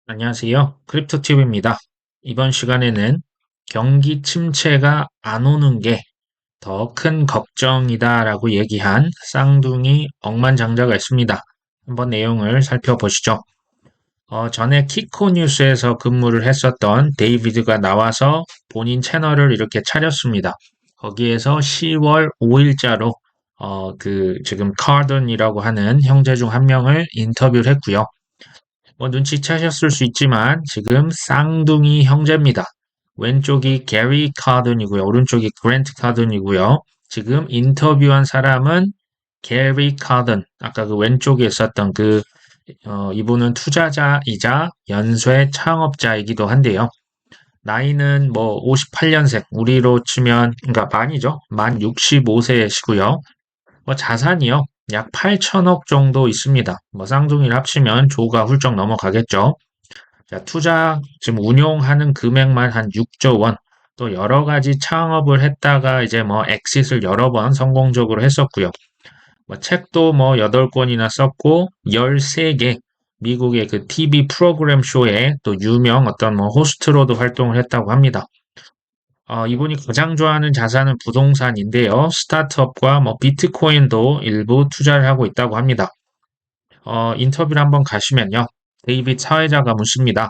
안녕하세요. 크립토튜브입니다. 이번 시간에는 경기 침체가 안 오는 게 더 큰 걱정이다라고 얘기한 쌍둥이 억만장자가 있습니다. 한번 내용을 살펴보시죠. 전에 키코 뉴스에서 근무를 했었던 데이비드가 나와서 본인 채널을 이렇게 차렸습니다. 거기에서 10월 5일자로 지금 카든이라고 하는 형제 중 한 명을 인터뷰를 했고요. 눈치채셨을 수 있지만 지금 쌍둥이 형제입니다. 왼쪽이 게리 카든이고요. 오른쪽이 그랜트 카든이고요. 지금 인터뷰한 사람은 게리 카든. 아까 그 왼쪽에 있었던 이분은 투자자이자 연쇄 창업자이기도 한데요. 나이는 58년생, 우리로 치면, 그러니까 만이죠. 만 65세시고요. 자산이요. 약 8천억 정도 있습니다. 쌍둥이를 합치면 조가 훌쩍 넘어가겠죠. 자, 지금 운용하는 금액만 한 6조 원. 또 여러 가지 창업을 했다가 이제 엑싯을 여러 번 성공적으로 했었고요. 책도 8권이나 썼고 13개 미국의 그 TV 프로그램 쇼에 또 유명 어떤 호스트로도 활동을 했다고 합니다. 이분이 가장 좋아하는 자산은 부동산인데요. 스타트업과 비트코인도 일부 투자를 하고 있다고 합니다. 인터뷰를 한번 가시면요. 데이빗 사회자가 묻습니다.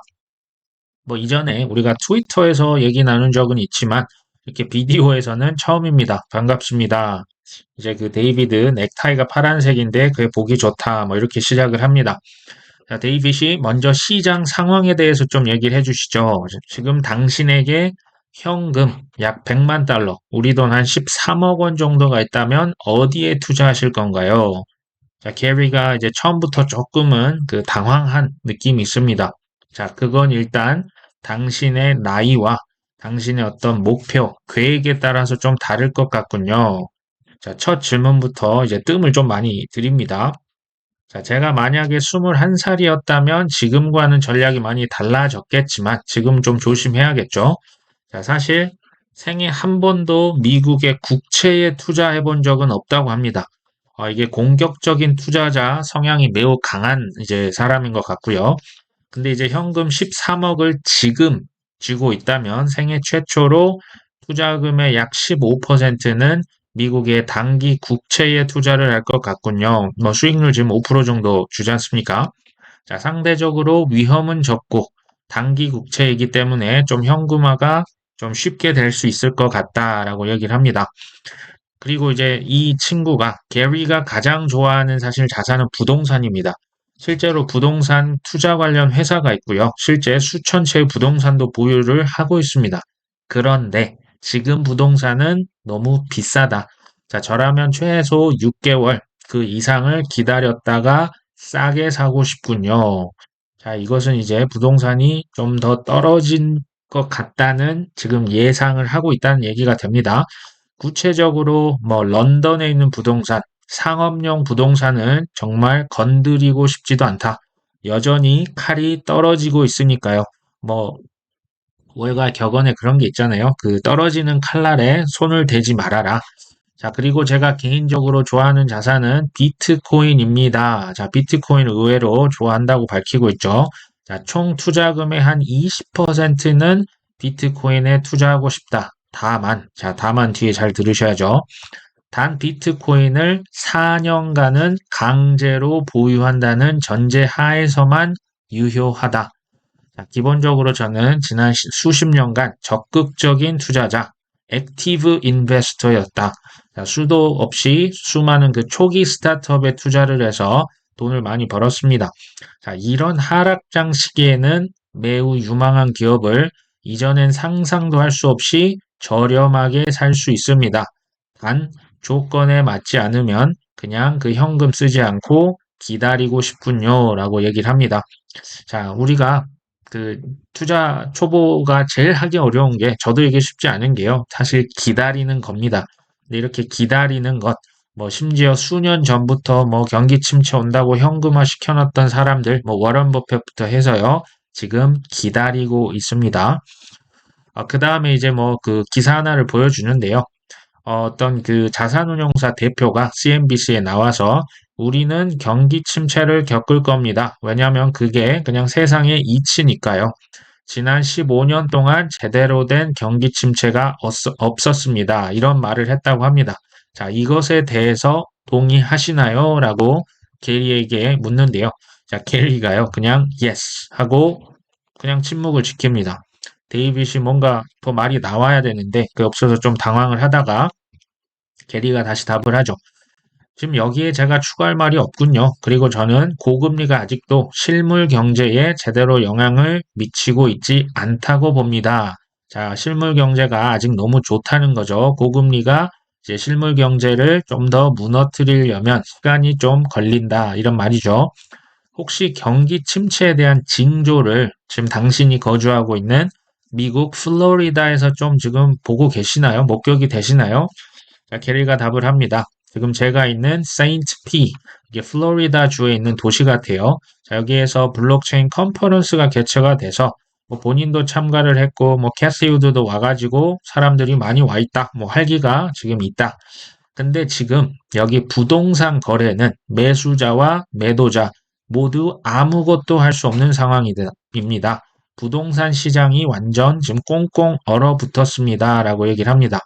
이전에 우리가 트위터에서 얘기 나눈 적은 있지만 이렇게 비디오에서는 처음입니다. 반갑습니다. 이제 그 데이비드 넥타이가 파란색인데 그게 보기 좋다. 이렇게 시작을 합니다. 자, 데이빗이 먼저 시장 상황에 대해서 좀 얘기를 해주시죠. 지금 당신에게 현금 약 100만 달러, 우리 돈 한 13억 원 정도가 있다면 어디에 투자하실 건가요? 자, 게리가 이제 처음부터 조금은 그 당황한 느낌이 있습니다. 자, 그건 일단 당신의 나이와 당신의 어떤 목표, 계획에 따라서 좀 다를 것 같군요. 자, 첫 질문부터 이제 뜸을 좀 많이 드립니다. 자, 제가 만약에 21살이었다면 지금과는 전략이 많이 달라졌겠지만 지금 좀 조심해야겠죠. 자, 사실 생애 한 번도 미국의 국채에 투자해 본 적은 없다고 합니다. 이게 공격적인 투자자 성향이 매우 강한 이제 사람인 것 같고요. 근데 이제 현금 13억을 지금 쥐고 있다면 생애 최초로 투자금의 약 15%는 미국의 단기 국채에 투자를 할 것 같군요. 수익률 지금 5% 정도 주지 않습니까? 자, 상대적으로 위험은 적고 단기 국채이기 때문에 좀 현금화가 좀 쉽게 될 수 있을 것 같다라고 얘기를 합니다. 그리고 이제 이 친구가 게리가 가장 좋아하는 사실 자산은 부동산입니다. 실제로 부동산 투자 관련 회사가 있고요. 실제 수천 채의 부동산도 보유를 하고 있습니다. 그런데 지금 부동산은 너무 비싸다. 자, 저라면 최소 6개월 그 이상을 기다렸다가 싸게 사고 싶군요. 자, 이것은 이제 부동산이 좀 더 떨어진 것 같다는 지금 예상을 하고 있다는 얘기가 됩니다. 구체적으로 런던에 있는 부동산, 상업용 부동산은 정말 건드리고 싶지도 않다. 여전히 칼이 떨어지고 있으니까요. 뭐 월가 격언에 그런 게 있잖아요. 그 떨어지는 칼날에 손을 대지 말아라. 자, 그리고 제가 개인적으로 좋아하는 자산은 비트코인입니다. 자, 비트코인 의외로 좋아한다고 밝히고 있죠. 자, 총 투자금의 한 20%는 비트코인에 투자하고 싶다. 다만 뒤에 잘 들으셔야죠. 단 비트코인을 4년간은 강제로 보유한다는 전제 하에서만 유효하다. 자, 기본적으로 저는 지난 수십 년간 적극적인 투자자, 액티브 인베스터였다. 자, 수도 없이 수많은 그 초기 스타트업에 투자를 해서 돈을 많이 벌었습니다. 자, 이런 하락장 시기에는 매우 유망한 기업을 이전엔 상상도 할 수 없이 저렴하게 살 수 있습니다. 단, 조건에 맞지 않으면 그냥 그 현금 쓰지 않고 기다리고 싶군요. 라고 얘기를 합니다. 자, 우리가 그 투자 초보가 제일 하기 어려운 게 저도 이게 쉽지 않은 게요. 사실 기다리는 겁니다. 근데 이렇게 기다리는 것, 심지어 수년 전부터 경기 침체 온다고 현금화 시켜놨던 사람들, 워런 버핏부터 해서요. 지금 기다리고 있습니다. 그 다음에 이제 그 기사 하나를 보여주는데요. 어떤 그 자산운용사 대표가 CNBC에 나와서 우리는 경기 침체를 겪을 겁니다. 왜냐하면 그게 그냥 세상의 이치니까요. 지난 15년 동안 제대로 된 경기 침체가 없었습니다. 이런 말을 했다고 합니다. 자, 이것에 대해서 동의하시나요? 라고 게리에게 묻는데요. 자, 게리가요. 그냥 yes 하고 그냥 침묵을 지킵니다. 데이빗이 뭔가 더 말이 나와야 되는데 그 없어서 좀 당황을 하다가 게리가 다시 답을 하죠. 지금 여기에 제가 추가할 말이 없군요. 그리고 저는 고금리가 아직도 실물 경제에 제대로 영향을 미치고 있지 않다고 봅니다. 자, 실물 경제가 아직 너무 좋다는 거죠. 고금리가 이제 실물 경제를 좀 더 무너뜨리려면 시간이 좀 걸린다. 이런 말이죠. 혹시 경기 침체에 대한 징조를 지금 당신이 거주하고 있는 미국 플로리다에서 좀 지금 보고 계시나요? 목격이 되시나요? 자, 게리가 답을 합니다. 지금 제가 있는 세인트 피, 이게 플로리다 주에 있는 도시 같아요. 자, 여기에서 블록체인 컨퍼런스가 개최가 돼서 뭐 본인도 참가를 했고 뭐 캐시 우드도 와가지고 사람들이 많이 와 있다. 뭐 활기가 지금 있다. 근데 지금 여기 부동산 거래는 매수자와 매도자 모두 아무것도 할 수 없는 상황입니다. 부동산 시장이 완전 지금 꽁꽁 얼어붙었습니다. 라고 얘기를 합니다.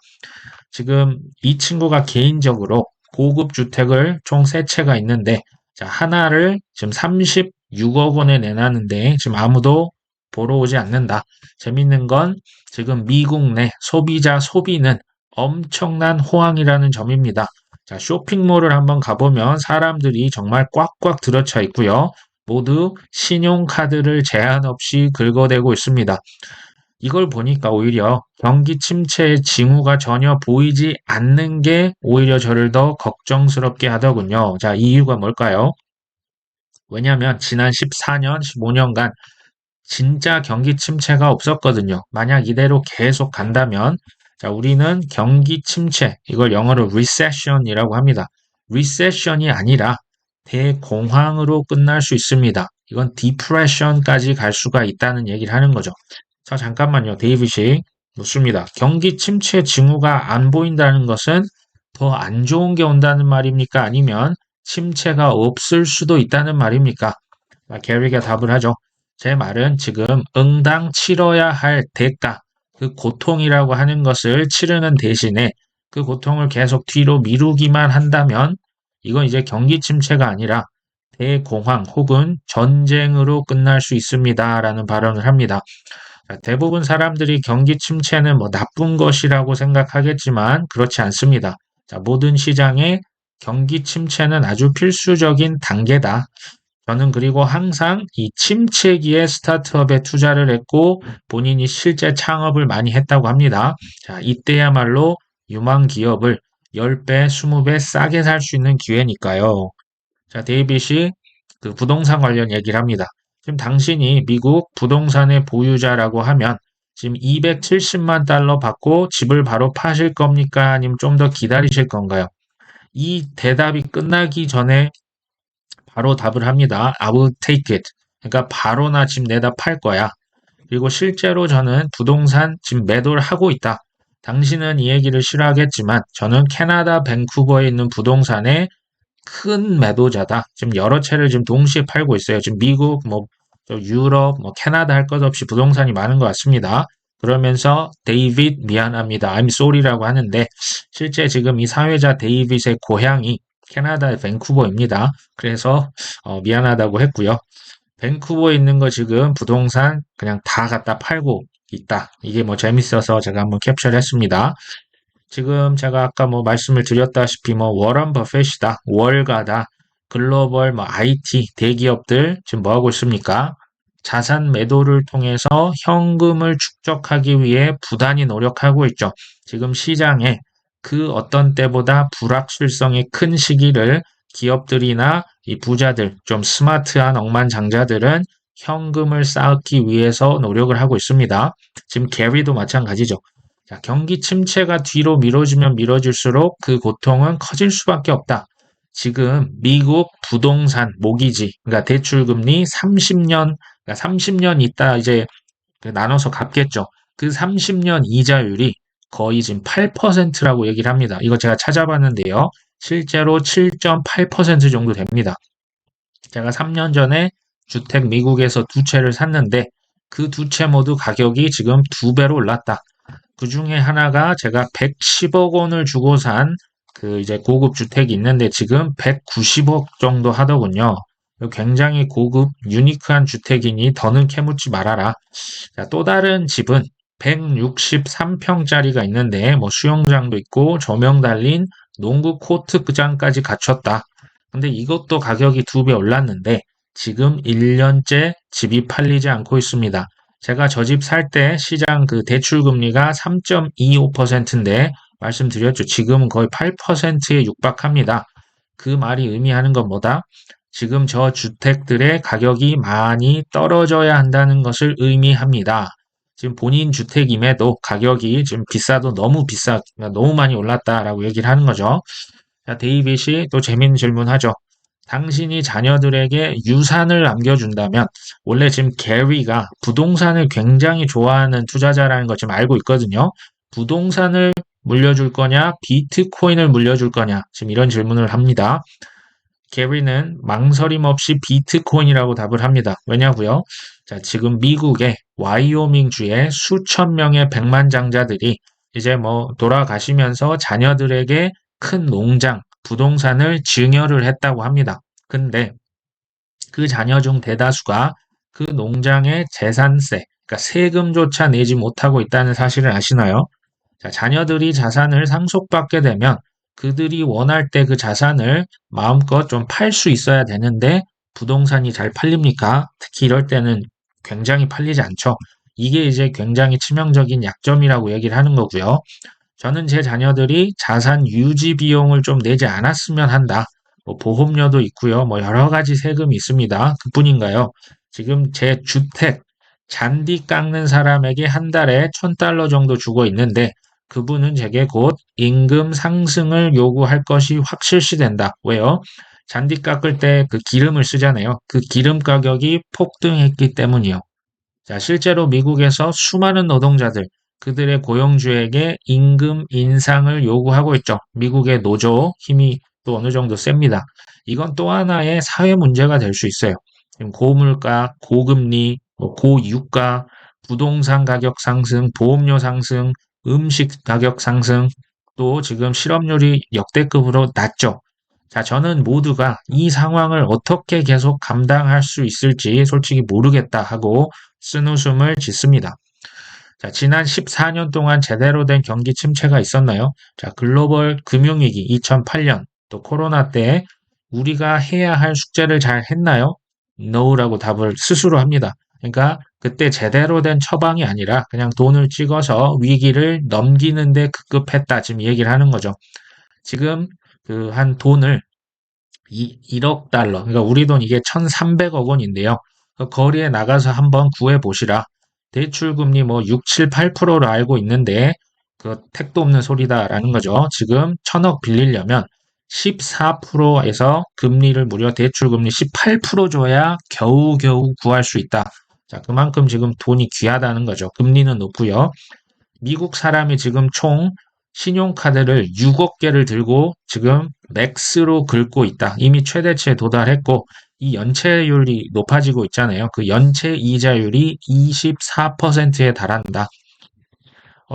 지금 이 친구가 개인적으로 고급 주택을 총 세 채가 있는데, 자, 하나를 지금 36억 원에 내놨는데, 지금 아무도 보러 오지 않는다. 재밌는 건 지금 미국 내 소비자 소비는 엄청난 호황이라는 점입니다. 자, 쇼핑몰을 한번 가보면 사람들이 정말 꽉꽉 들어차 있고요. 모두 신용카드를 제한 없이 긁어대고 있습니다. 이걸 보니까 오히려 경기 침체의 징후가 전혀 보이지 않는 게 오히려 저를 더 걱정스럽게 하더군요. 자, 이 이유가 뭘까요? 왜냐하면 지난 14년, 15년간 진짜 경기 침체가 없었거든요. 만약 이대로 계속 간다면, 자, 우리는 경기 침체, 이걸 영어로 recession이라고 합니다. recession이 아니라 대공황으로 끝날 수 있습니다. 이건 depression까지 갈 수가 있다는 얘기를 하는 거죠. 자, 잠깐만요. 데이빗이 묻습니다. 경기 침체 징후가 안 보인다는 것은 더 안 좋은 게 온다는 말입니까? 아니면 침체가 없을 수도 있다는 말입니까? 게리가 답을 하죠. 제 말은 지금 응당 치러야 할 대가, 그 고통이라고 하는 것을 치르는 대신에 그 고통을 계속 뒤로 미루기만 한다면 이건 이제 경기 침체가 아니라 대공황 혹은 전쟁으로 끝날 수 있습니다라는 발언을 합니다. 대부분 사람들이 경기 침체는 뭐 나쁜 것이라고 생각하겠지만 그렇지 않습니다. 자, 모든 시장에 경기 침체는 아주 필수적인 단계다. 저는 그리고 항상 이 침체기에 스타트업에 투자를 했고 본인이 실제 창업을 많이 했다고 합니다. 자, 이때야말로 유망 기업을 10배, 20배 싸게 살 수 있는 기회니까요. 자, 데이빗이 그 부동산 관련 얘기를 합니다. 지금 당신이 미국 부동산의 보유자라고 하면 지금 270만 달러 받고 집을 바로 파실 겁니까? 아니면 좀 더 기다리실 건가요? 이 대답이 끝나기 전에 바로 답을 합니다. I will take it. 그러니까 바로 나 집 내다 팔 거야. 그리고 실제로 저는 부동산 지금 매도를 하고 있다. 당신은 이 얘기를 싫어하겠지만 저는 캐나다 밴쿠버에 있는 부동산에 큰 매도자다. 지금 여러 채를 지금 동시에 팔고 있어요. 지금 미국, 뭐 유럽, 뭐 캐나다 할 것 없이 부동산이 많은 것 같습니다. 그러면서 데이빗 미안합니다. I'm sorry라고 하는데 실제 지금 이 사회자 데이빗의 고향이 캐나다의 밴쿠버입니다. 그래서 미안하다고 했고요. 밴쿠버에 있는 거 지금 부동산 그냥 다 갖다 팔고 있다. 이게 뭐 재밌어서 제가 한번 캡처를 했습니다. 지금 제가 아까 뭐 말씀을 드렸다시피 뭐 워런 버핏이다, 월가다, 글로벌 뭐 IT 대기업들 지금 뭐 하고 있습니까? 자산 매도를 통해서 현금을 축적하기 위해 부단히 노력하고 있죠. 지금 시장에 그 어떤 때보다 불확실성이 큰 시기를 기업들이나 이 부자들, 좀 스마트한 억만장자들은 현금을 쌓기 위해서 노력을 하고 있습니다. 지금 게리도 마찬가지죠. 자, 경기 침체가 뒤로 미뤄지면 미뤄질수록 그 고통은 커질 수밖에 없다. 지금 미국 부동산 모기지, 그러니까 대출금리 30년, 그러니까 30년 있다 이제 나눠서 갚겠죠. 그 30년 이자율이 거의 지금 8%라고 얘기를 합니다. 이거 제가 찾아봤는데요. 실제로 7.8% 정도 됩니다. 제가 3년 전에 주택 미국에서 두 채를 샀는데 그 두 채 모두 가격이 지금 두 배로 올랐다. 그 중에 하나가 제가 110억 원을 주고 산 그 이제 고급 주택이 있는데 지금 190억 정도 하더군요. 굉장히 고급 유니크한 주택이니 더는 캐묻지 말아라. 자, 또 다른 집은 163평짜리가 있는데 뭐 수영장도 있고 조명 달린 농구 코트장까지 갖췄다. 근데 이것도 가격이 두 배 올랐는데 지금 1년째 집이 팔리지 않고 있습니다. 제가 저 집 살 때 시장 그 대출 금리가 3.25%인데 말씀드렸죠. 지금은 거의 8%에 육박합니다. 그 말이 의미하는 건 뭐다? 지금 저 주택들의 가격이 많이 떨어져야 한다는 것을 의미합니다. 지금 본인 주택임에도 가격이 지금 비싸도 너무 비싸, 너무 많이 올랐다라고 얘기를 하는 거죠. 자, 데이빗이 또 재밌는 질문 하죠. 당신이 자녀들에게 유산을 남겨준다면, 원래 지금 게리가 부동산을 굉장히 좋아하는 투자자라는 걸 지금 알고 있거든요. 부동산을 물려줄 거냐, 비트코인을 물려줄 거냐, 지금 이런 질문을 합니다. 게리는 망설임 없이 비트코인이라고 답을 합니다. 왜냐고요? 자, 지금 미국의 와이오밍 주에 수천 명의 백만장자들이 이제 뭐 돌아가시면서 자녀들에게 큰 농장, 부동산을 증여를 했다고 합니다. 근데 그 자녀 중 대다수가 그 농장의 재산세, 그러니까 세금조차 내지 못하고 있다는 사실을 아시나요? 자, 자녀들이 자산을 상속받게 되면 그들이 원할 때 그 자산을 마음껏 좀 팔 수 있어야 되는데 부동산이 잘 팔립니까? 특히 이럴 때는 굉장히 팔리지 않죠. 이게 이제 굉장히 치명적인 약점이라고 얘기를 하는 거고요. 저는 제 자녀들이 자산 유지 비용을 좀 내지 않았으면 한다. 뭐 보험료도 있고요. 뭐 여러 가지 세금이 있습니다. 그뿐인가요? 지금 제 주택 잔디 깎는 사람에게 한 달에 1,000달러 정도 주고 있는데 그분은 제게 곧 임금 상승을 요구할 것이 확실시된다. 왜요? 잔디 깎을 때 그 기름을 쓰잖아요. 그 기름 가격이 폭등했기 때문이요. 자, 실제로 미국에서 수많은 노동자들, 그들의 고용주에게 임금 인상을 요구하고 있죠. 미국의 노조 힘이 또 어느 정도 셉니다. 이건 또 하나의 사회 문제가 될 수 있어요. 지금 고물가, 고금리, 고유가, 부동산 가격 상승, 보험료 상승, 음식 가격 상승, 또 지금 실업률이 역대급으로 낮죠. 자, 저는 모두가 이 상황을 어떻게 계속 감당할 수 있을지 솔직히 모르겠다 하고 쓴웃음을 짓습니다. 자, 지난 14년 동안 제대로 된 경기 침체가 있었나요? 자, 글로벌 금융위기 2008년, 또 코로나 때 우리가 해야 할 숙제를 잘 했나요? No라고 답을 스스로 합니다. 그러니까 그때 제대로 된 처방이 아니라 그냥 돈을 찍어서 위기를 넘기는데 급급했다. 지금 얘기를 하는 거죠. 지금 그 한 돈을 1억 달러, 그러니까 우리 돈 이게 1,300억 원인데요. 그 거리에 나가서 한번 구해 보시라. 대출금리 뭐 6, 7, 8%로 알고 있는데 그 택도 없는 소리다라는 거죠. 지금 1,000억 빌리려면 14%에서 금리를 무려 대출금리 18% 줘야 겨우겨우 구할 수 있다. 자, 그만큼 지금 돈이 귀하다는 거죠. 금리는 높고요. 미국 사람이 지금 총 신용카드를 6억 개를 들고 지금 맥스로 긁고 있다. 이미 최대치에 도달했고 이 연체율이 높아지고 있잖아요. 그 연체 이자율이 24%에 달한다.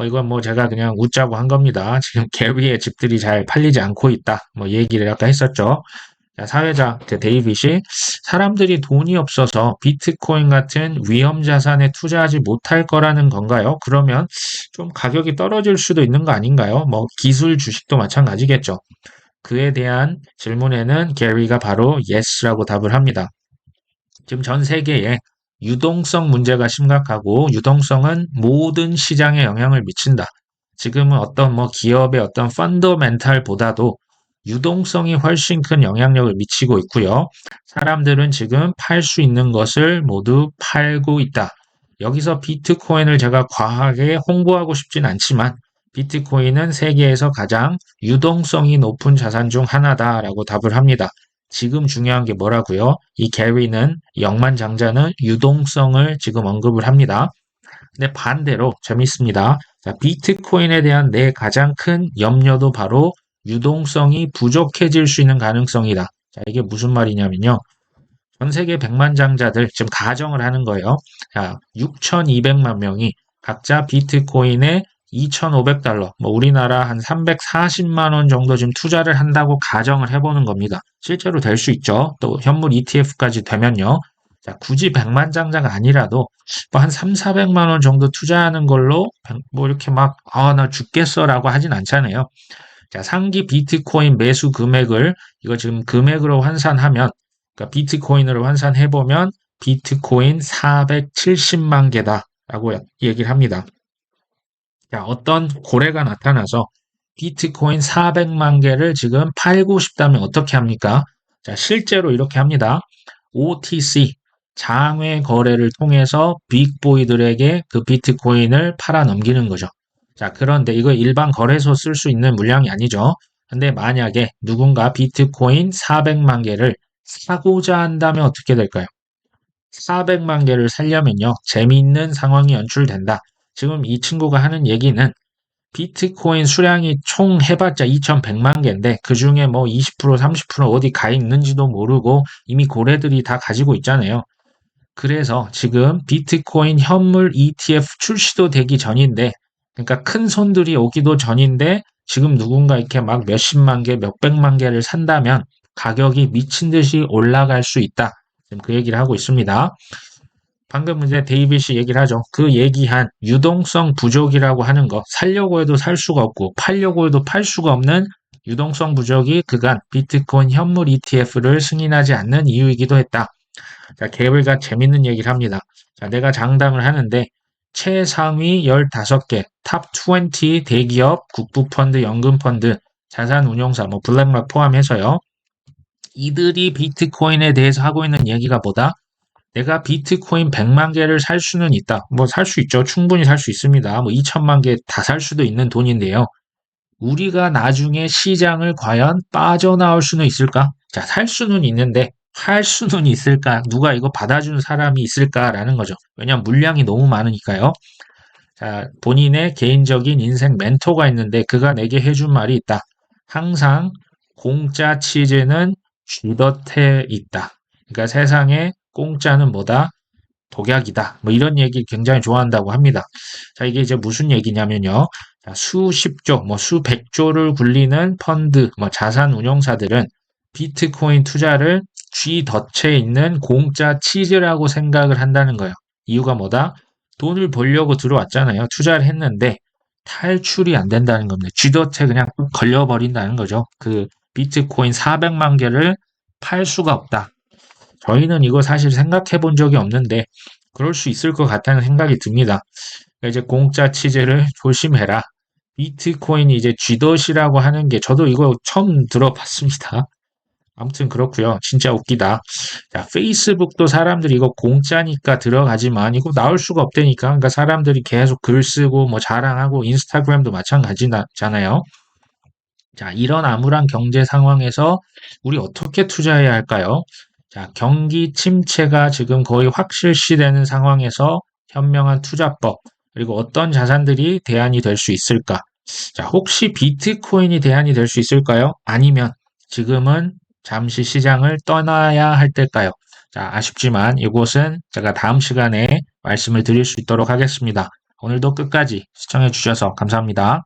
이건 뭐 제가 그냥 웃자고 한 겁니다. 지금 게리의 집들이 잘 팔리지 않고 있다. 뭐 얘기를 아까 했었죠. 자, 사회자 데이빗이 사람들이 돈이 없어서 비트코인 같은 위험 자산에 투자하지 못할 거라는 건가요? 그러면 좀 가격이 떨어질 수도 있는 거 아닌가요? 뭐 기술 주식도 마찬가지겠죠. 그에 대한 질문에는 게리가 바로 yes라고 답을 합니다. 지금 전 세계에 유동성 문제가 심각하고 유동성은 모든 시장에 영향을 미친다. 지금은 어떤 뭐 기업의 어떤 펀더멘탈보다도 유동성이 훨씬 큰 영향력을 미치고 있고요. 사람들은 지금 팔 수 있는 것을 모두 팔고 있다. 여기서 비트코인을 제가 과하게 홍보하고 싶진 않지만 비트코인은 세계에서 가장 유동성이 높은 자산 중 하나다라고 답을 합니다. 지금 중요한 게 뭐라고요? 이 게리는 억만장자는 유동성을 지금 언급을 합니다. 근데 반대로 재밌습니다. 자, 비트코인에 대한 내 가장 큰 염려도 바로 유동성이 부족해질 수 있는 가능성이다. 자, 이게 무슨 말이냐면요. 전 세계 백만장자들, 지금 가정을 하는 거예요. 자, 6,200만 명이 각자 비트코인에 2,500달러, 뭐 우리나라 한 340만 원 정도 지금 투자를 한다고 가정을 해보는 겁니다. 실제로 될 수 있죠. 또 현물 ETF까지 되면요. 자, 굳이 백만장자가 아니라도 뭐한 3, 400만 원 정도 투자하는 걸로 뭐 이렇게 막, 나 죽겠어라고 하진 않잖아요. 자, 상기 비트코인 매수 금액을 이거 지금 금액으로 환산하면 그러니까 비트코인으로 환산해보면 비트코인 470만 개다라고 얘기를 합니다. 자, 어떤 고래가 나타나서 비트코인 400만 개를 지금 팔고 싶다면 어떻게 합니까? 자, 실제로 이렇게 합니다. OTC, 장외 거래를 통해서 빅보이들에게 그 비트코인을 팔아 넘기는 거죠. 자, 그런데 이거 일반 거래소 쓸 수 있는 물량이 아니죠. 근데 만약에 누군가 비트코인 400만 개를 사고자 한다면 어떻게 될까요? 400만 개를 살려면요. 재미있는 상황이 연출된다. 지금 이 친구가 하는 얘기는 비트코인 수량이 총 해봤자 2,100만 개인데 그 중에 뭐 20%, 30% 어디 가 있는지도 모르고 이미 고래들이 다 가지고 있잖아요. 그래서 지금 비트코인 현물 ETF 출시도 되기 전인데 그러니까 큰 손들이 오기도 전인데 지금 누군가 이렇게 막 몇십만 개, 몇백만 개를 산다면 가격이 미친 듯이 올라갈 수 있다. 지금 그 얘기를 하고 있습니다. 방금 이제 데이빗이 얘기를 하죠. 그 얘기한 유동성 부족이라고 하는 거, 살려고 해도 살 수가 없고 팔려고 해도 팔 수가 없는 유동성 부족이 그간 비트코인 현물 ETF를 승인하지 않는 이유이기도 했다. 자, 개울가 재밌는 얘기를 합니다. 자, 내가 장담을 하는데 최상위 15개, 탑 20 대기업, 국부펀드, 연금펀드, 자산운용사, 뭐 블랙락 포함해서요. 이들이 비트코인에 대해서 하고 있는 얘기가 뭐다? 내가 비트코인 100만 개를 살 수는 있다. 뭐 살 수 있죠. 충분히 살 수 있습니다. 뭐 2천만 개 다 살 수도 있는 돈인데요. 우리가 나중에 시장을 과연 빠져나올 수는 있을까? 자, 살 수는 있는데 할 수는 있을까? 누가 이거 받아주는 사람이 있을까라는 거죠. 왜냐하면 물량이 너무 많으니까요. 자, 본인의 개인적인 인생 멘토가 있는데 그가 내게 해준 말이 있다. 항상 공짜 치즈는 쥐덫에 있다. 그러니까 세상에 공짜는 뭐다? 독약이다. 뭐 이런 얘기 굉장히 좋아한다고 합니다. 자, 이게 이제 무슨 얘기냐면요. 자, 수십조, 뭐 수백조를 굴리는 펀드, 뭐 자산 운용사들은 비트코인 투자를 쥐덫에 있는 공짜 치즈라고 생각을 한다는 거예요. 이유가 뭐다? 돈을 벌려고 들어왔잖아요. 투자를 했는데 탈출이 안 된다는 겁니다. 쥐덫에 그냥 걸려버린다는 거죠. 그 비트코인 400만 개를 팔 수가 없다. 저희는 이거 사실 생각해 본 적이 없는데 그럴 수 있을 것 같다는 생각이 듭니다. 그러니까 이제 공짜 치즈를 조심해라. 비트코인이 이제 쥐덫이라고 하는 게 저도 이거 처음 들어봤습니다. 아무튼 그렇고요. 진짜 웃기다. 자, 페이스북도 사람들이 이거 공짜니까 들어가지만 이거 나올 수가 없다니까. 그러니까 사람들이 계속 글 쓰고 뭐 자랑하고 인스타그램도 마찬가지잖아요. 자, 이런 암울한 경제 상황에서 우리 어떻게 투자해야 할까요? 자, 경기 침체가 지금 거의 확실시되는 상황에서 현명한 투자법, 그리고 어떤 자산들이 대안이 될 수 있을까? 자, 혹시 비트코인이 대안이 될 수 있을까요? 아니면 지금은 잠시 시장을 떠나야 할 때일까요? 자, 아쉽지만 이곳은 제가 다음 시간에 말씀을 드릴 수 있도록 하겠습니다. 오늘도 끝까지 시청해 주셔서 감사합니다.